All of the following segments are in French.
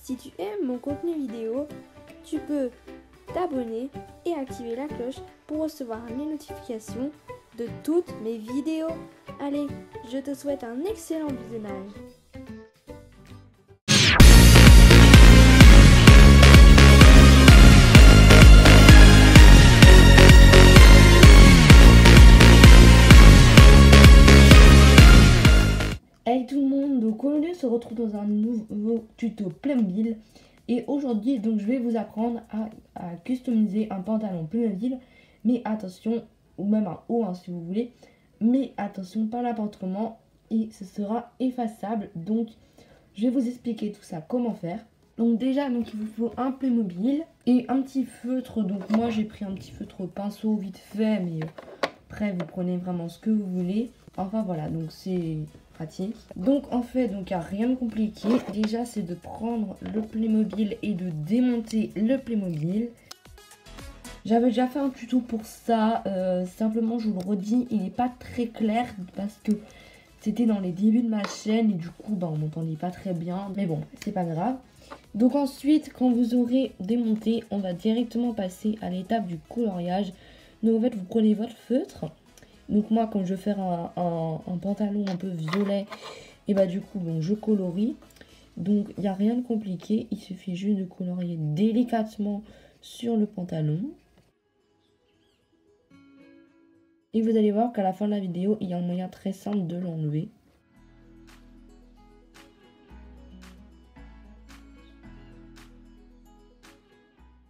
Si tu aimes mon contenu vidéo, tu peux t'abonner et activer la cloche pour recevoir les notifications de toutes mes vidéos. Allez, je te souhaite un excellent visionnage. Hey tout le monde, donc aujourd'hui on se retrouve dans un nouveau tuto Playmobil et aujourd'hui donc je vais vous apprendre à customiser un pantalon Playmobil, mais attention, ou même un haut si vous voulez, mais attention, pas n'importe comment, et ce sera effaçable. Donc je vais vous expliquer tout ça, comment faire. Donc déjà donc il vous faut un Playmobil et un petit feutre. Donc moi j'ai pris un petit feutre pinceau vite fait, mais après vous prenez vraiment ce que vous voulez. Enfin voilà, donc c'est pratique. Donc en fait, donc il n'y a rien de compliqué. Déjà c'est de prendre le Playmobil et de démonter le Playmobil. J'avais déjà fait un tuto pour ça, simplement je vous le redis, il n'est pas très clair parce que c'était dans les débuts de ma chaîne et du coup on m'entendait pas très bien, mais bon c'est pas grave. Donc ensuite quand vous aurez démonté, on va directement passer à l'étape du coloriage. Donc en fait vous prenez votre feutre. Donc moi quand je veux faire un pantalon un peu violet, et bah du coup je colorie. Donc il n'y a rien de compliqué, il suffit juste de colorier délicatement sur le pantalon. Et vous allez voir qu'à la fin de la vidéo, il y a un moyen très simple de l'enlever.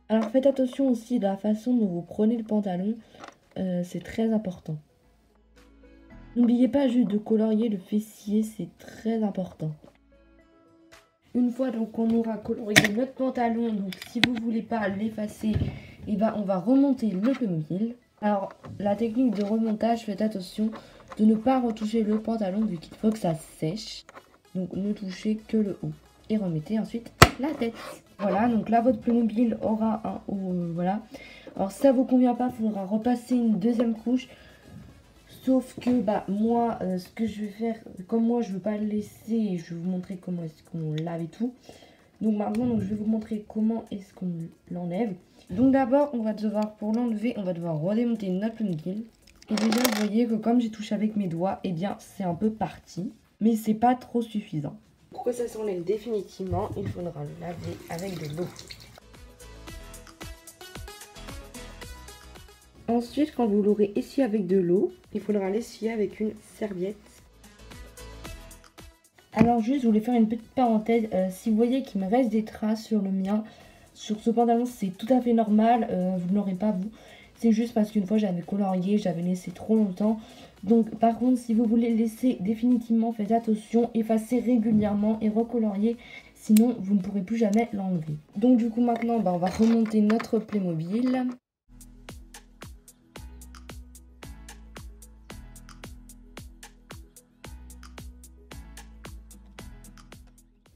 Alors faites attention aussi à la façon dont vous prenez le pantalon, c'est très important. N'oubliez pas juste de colorier le fessier, c'est très important. Une fois donc qu'on aura colorié notre pantalon, donc si vous voulez pas l'effacer, et on va remonter le Playmobil. Alors la technique de remontage, faites attention de ne pas retoucher le pantalon vu qu'il faut que ça sèche. Donc ne touchez que le haut et remettez ensuite la tête. Voilà, donc là votre Playmobil aura un haut, voilà. Alors si ça vous convient pas, il faudra repasser une deuxième couche. Sauf que moi, ce que je vais faire, comme moi je veux pas le laisser, je vais vous montrer comment est-ce qu'on lave et tout. Donc maintenant, je vais vous montrer comment est-ce qu'on l'enlève. Donc d'abord, on va devoir, pour l'enlever, on va devoir redémonter notre Playmobil. Et déjà, vous voyez que comme j'ai touché avec mes doigts, c'est un peu parti. Mais c'est pas trop suffisant. Pour que ça s'enlève définitivement, il faudra le laver avec de l'eau. Ensuite, quand vous l'aurez essuyé avec de l'eau, il faudra l'essuyer avec une serviette. Alors juste, je voulais faire une petite parenthèse. Si vous voyez qu'il me reste des traces sur le mien, sur ce pantalon, c'est tout à fait normal. Vous ne l'aurez pas vous. C'est juste parce qu'une fois, j'avais colorié, j'avais laissé trop longtemps. Donc par contre, si vous voulez laisser définitivement, faites attention, effacez régulièrement et recoloriez. Sinon, vous ne pourrez plus jamais l'enlever. Donc du coup, maintenant, on va remonter notre Playmobil.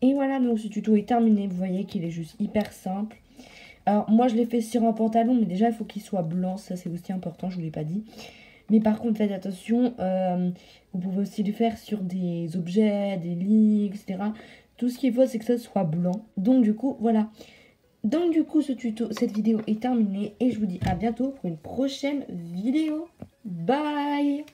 Et voilà, donc ce tuto est terminé. Vous voyez qu'il est juste hyper simple. Alors moi je l'ai fait sur un pantalon, mais déjà il faut qu'il soit blanc. Ça c'est aussi important, je vous l'ai pas dit. Mais par contre faites attention, vous pouvez aussi le faire sur des objets, des lits, etc. Tout ce qu'il faut c'est que ça soit blanc. Donc du coup voilà. Donc du coup cette vidéo est terminée. Et je vous dis à bientôt pour une prochaine vidéo. Bye.